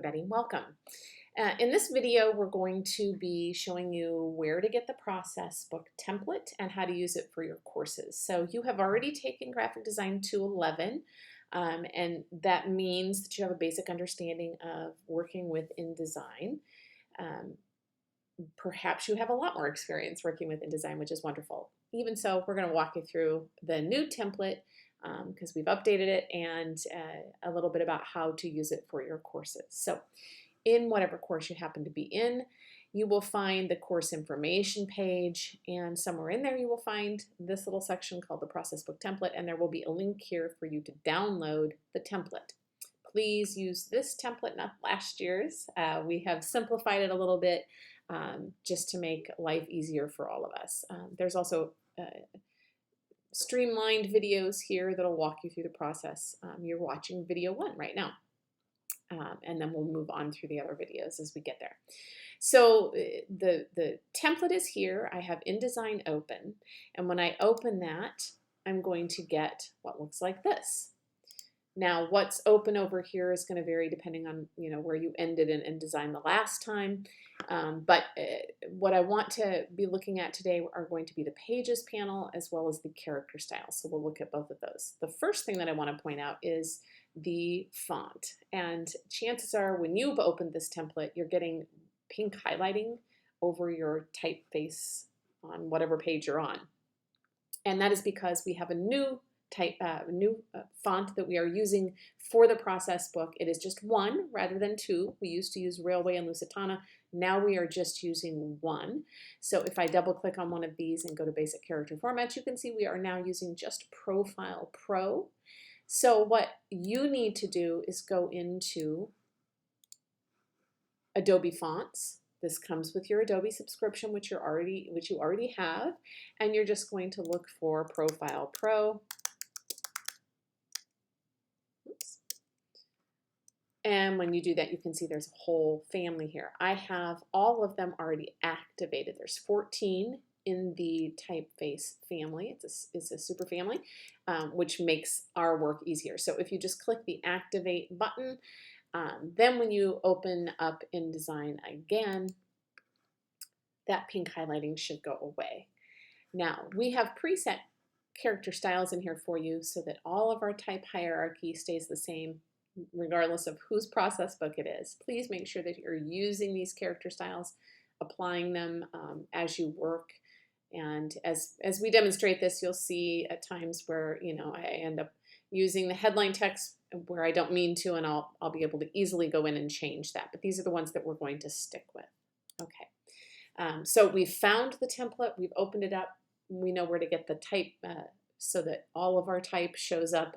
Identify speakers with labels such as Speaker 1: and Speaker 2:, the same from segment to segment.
Speaker 1: everybody. Welcome. In this video, we're going to be showing you where to get the process book template and how to use it for your courses. So you have already taken Graphic Design 211, and that means that you have a basic understanding of working with InDesign. Perhaps you have a lot more experience working with InDesign, which is wonderful. Even so, we're going to walk you through the new template because we've updated it, and a little bit about how to use it for your courses. So in whatever course you happen to be in, you will find the course information page, and somewhere in there you will find this little section called the process book template, and there will be a link here for you to download the template. Please use this template, not last year's. We have simplified it a little bit just to make life easier for all of us. There's also streamlined videos here that'll walk you through the process. You're watching video 1 right now. And then we'll move on through the other videos as we get there. So the template is here. I have InDesign open, and when I open that, I'm going to get what looks like this. Now, what's open over here is going to vary depending on where you ended in InDesign the last time. But what I want to be looking at today are going to be the Pages panel as well as the character styles. So we'll look at both of those. The first thing that I want to point out is the font. And chances are when you've opened this template, you're getting pink highlighting over your typeface on whatever page you're on. And that is because we have a new font that we are using for the process book. It is just 1 rather than 2. We used to use Railway and Lusitana. Now we are just using 1. So if I double click on one of these and go to basic character formats, you can see we are now using just Profile Pro. So what you need to do is go into Adobe Fonts. This comes with your Adobe subscription, which you already have, and you're just going to look for Profile Pro. And when you do that, you can see there's a whole family here. I have all of them already activated. There's 14 in the typeface family. It's a super family, which makes our work easier. So if you just click the activate button, then when you open up InDesign again, that pink highlighting should go away. Now, we have preset character styles in here for you so that all of our type hierarchy stays the same regardless of whose process book it is. Please make sure that you're using these character styles, applying them as you work. And as we demonstrate this, you'll see at times where I end up using the headline text where I don't mean to, and I'll be able to easily go in and change that. But these are the ones that we're going to stick with. Okay. So we've found the template. We've opened it up. We know where to get the type so that all of our type shows up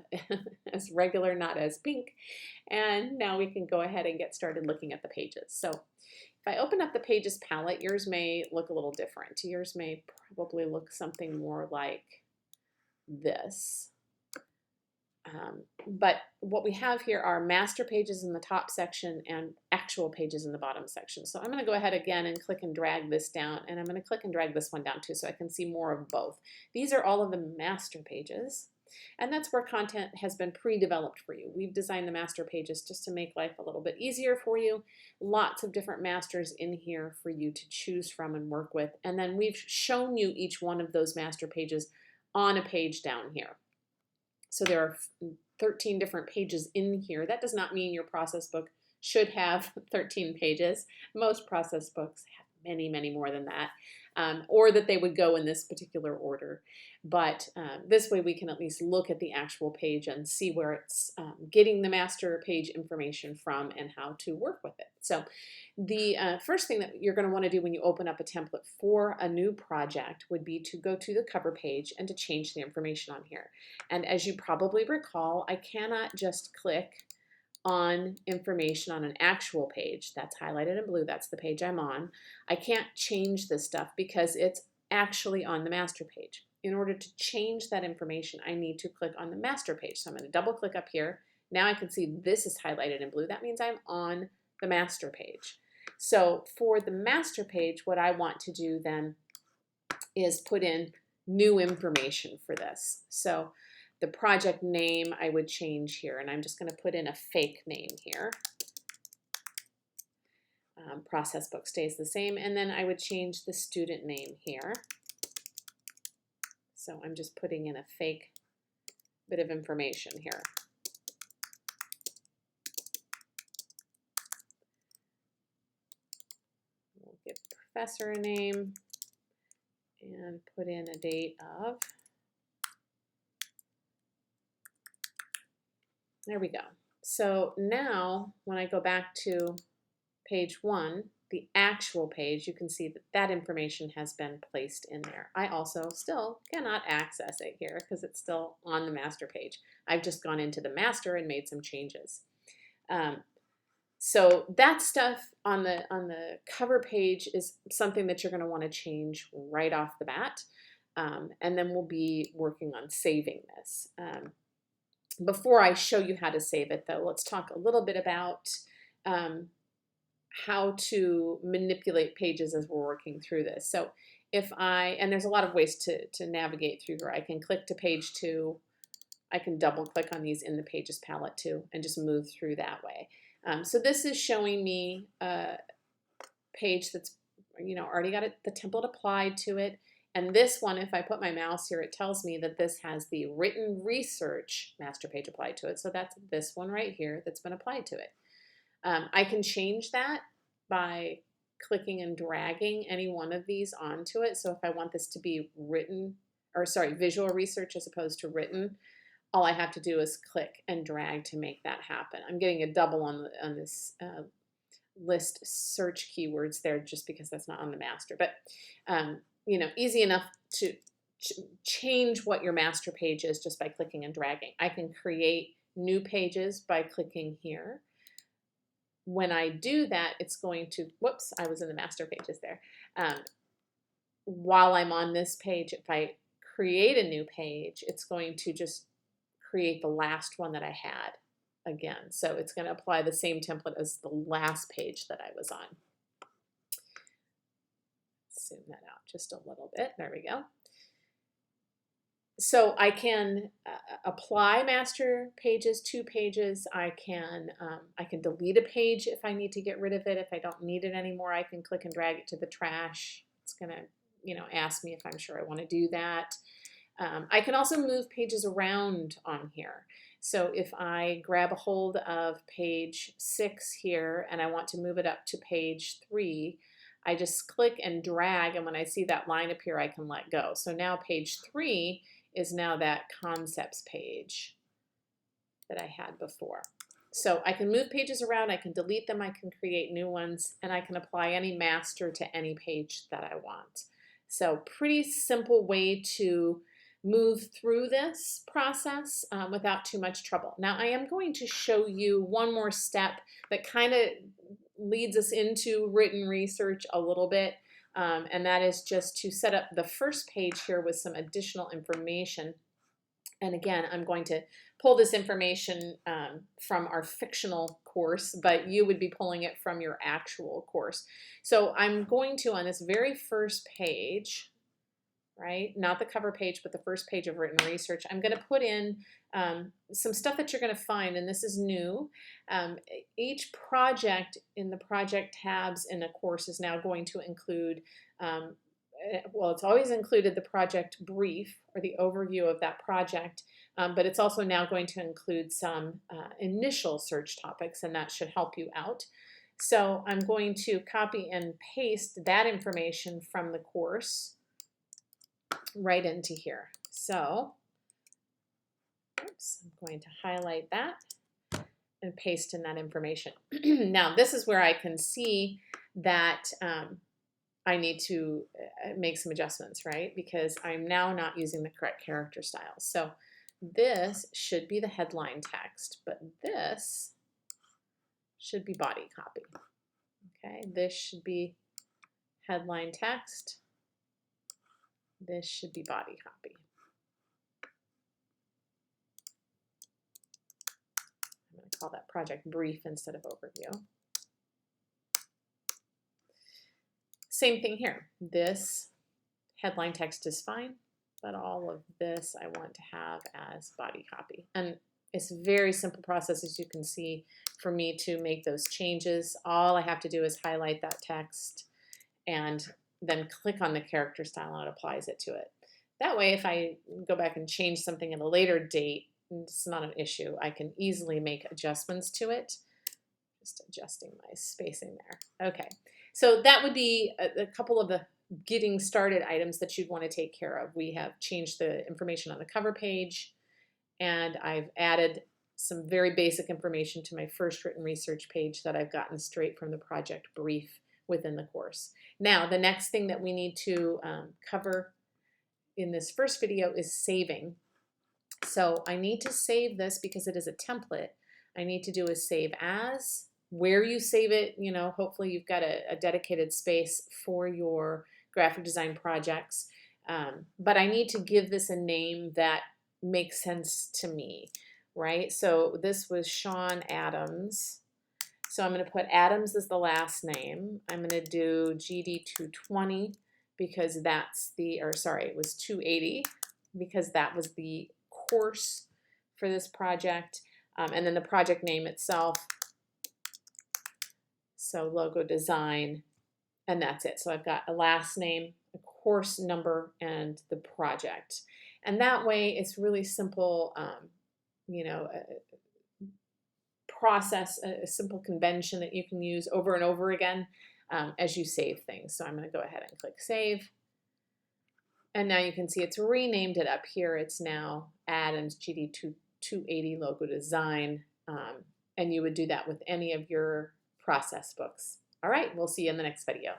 Speaker 1: as regular, not as pink. And now we can go ahead and get started looking at the pages. So if I open up the Pages palette, yours may look a little different. Yours may probably look something more like this. But what we have here are master pages in the top section and actual pages in the bottom section. So I'm going to go ahead again and click and drag this down, and I'm going to click and drag this one down too so I can see more of both. These are all of the master pages, and that's where content has been pre-developed for you. We've designed the master pages just to make life a little bit easier for you. Lots of different masters in here for you to choose from and work with, and then we've shown you each one of those master pages on a page down here. So there are 13 different pages in here. That does not mean your process book should have 13 pages. Most process books have many, many more than that, or that they would go in this particular order. But this way we can at least look at the actual page and see where it's getting the master page information from and how to work with it. So the first thing that you're going to want to do when you open up a template for a new project would be to go to the cover page and to change the information on here. And as you probably recall, I cannot just click on information on an actual page that's highlighted in blue. That's the page I'm on. I can't change this stuff because it's actually on the master page. In order to change that information, I need to click on the master page. So I'm going to double click up here. Now I can see this is highlighted in blue. That means I'm on the master page. So for the master page, what I want to do then is put in new information for this. So the project name I would change here, and I'm just going to put in a fake name here. process book stays the same, and then I would change the student name here. So I'm just putting in a fake bit of information here. We'll give professor a name and put in a date of, there we go. So now when I go back to page 1, the actual page, you can see that that information has been placed in there. I also still cannot access it here because it's still on the master page. I've just gone into the master and made some changes. So that stuff on the cover page is something that you're going to want to change right off the bat. And then we'll be working on saving this. Before I show you how to save it, though, let's talk a little bit about how to manipulate pages as we're working through this. So if and there's a lot of ways to navigate through here. I can click to page 2. I can double click on these in the pages palette too and just move through that way. So this is showing me a page that's, already got the template applied to it. And this one, if I put my mouse here, it tells me that this has the written research master page applied to it. So that's this one right here that's been applied to it. I can change that by clicking and dragging any one of these onto it. So if I want this to be visual research as opposed to written, all I have to do is click and drag to make that happen. I'm getting a double on this list search keywords there just because that's not on the master. But, easy enough to change what your master page is just by clicking and dragging. I can create new pages by clicking here. When I do that, it's going to, whoops, I was in the master pages there. While I'm on this page, if I create a new page, it's going to just create the last one that I had again. So it's going to apply the same template as the last page that I was on. Zoom that out just a little bit. There we go. So I can apply master pages to pages. I can delete a page if I need to get rid of it. If I don't need it anymore, I can click and drag it to the trash. It's going to, ask me if I'm sure I want to do that. I can also move pages around on here. So if I grab a hold of page 6 here and I want to move it up to page 3, I just click and drag, and when I see that line appear, I can let go. So now page 3 is now that concepts page that I had before. So I can move pages around, I can delete them, I can create new ones, and I can apply any master to any page that I want. So pretty simple way to move through this process without too much trouble. Now I am going to show you one more step that kind of leads us into written research a little bit. And that is just to set up the first page here with some additional information. And again, I'm going to pull this information from our fictional course, but you would be pulling it from your actual course. So I'm going to, on this very first page, right, not the cover page, but the first page of written research, I'm going to put in some stuff that you're going to find, and this is new. Each project in the project tabs in a course is now going to include, well, it's always included the project brief or the overview of that project, but it's also now going to include some initial search topics, and that should help you out. So I'm going to copy and paste that information from the course right into here. So, oops, I'm going to highlight that and paste in that information. Now, this is where I can see that I need to make some adjustments, right? Because I'm now not using the correct character style. So this should be the headline text, but this should be body copy. Okay, this should be headline text. This should be body copy. I'm going to call that project brief instead of overview. Same thing here. This headline text is fine, but all of this I want to have as body copy. And it's a very simple process, as you can see. for me to make those changes. All I have to do is highlight that text and then click on the character style and it applies it to it. That way, if I go back and change something at a later date, it's not an issue. I can easily make adjustments to it. Just adjusting my spacing there. Okay, so that would be a couple of the getting started items that you'd want to take care of. We have changed the information on the cover page, and I've added some very basic information to my first written research page that I've gotten straight from the project brief within the course. Now, the next thing that we need to cover in this first video is saving. So I need to save this because it is a template. I need to do a save as. Where you save it, you know, hopefully you've got a dedicated space for your graphic design projects. But I need to give this a name that makes sense to me, right? So this was Sean Adams. So I'm going to put Adams as the last name. I'm going to do GD220 because that's the, or sorry, it was 280 because that was the course for this project. And then the project name itself. So logo design, and that's it. So I've got a last name, a course number, and the project. And that way it's really simple, you know, process, a simple convention that you can use over and over again as you save things. So I'm going to go ahead and click save. And now you can see it's renamed it up here. It's now Adams GD280 logo design. And you would do that with any of your process books. All right, we'll see you in the next video.